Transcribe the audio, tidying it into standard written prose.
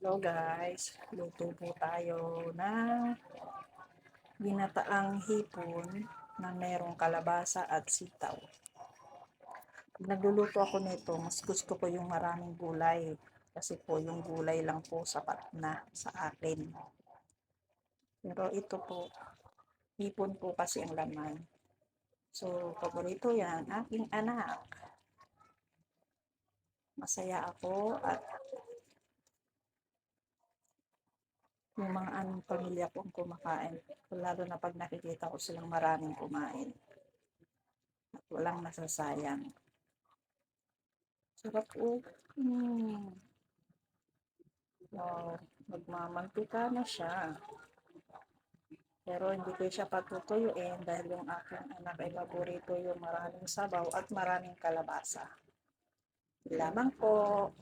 Hello guys, luto po tayo ng ginataang hipon na merong kalabasa at sitaw. Pag nagluluto ako nito, mas gusto ko yung maraming gulay. Kasi po yung gulay lang po sapat na sa akin. Pero ito po, hipon po kasi ang laman. So, paborito yan, aking anak. Masaya ako at yung mga anong pamilya kong kumakain. Lalo na pag nakikita ko silang maraming kumain. At walang nasasayang. Sarap po. Wow, nagmamantika na siya. Pero hindi ko siya patutuyuin dahil yung aking anak ay paborito yung maraming sabaw at maraming kalabasa. Lamang po.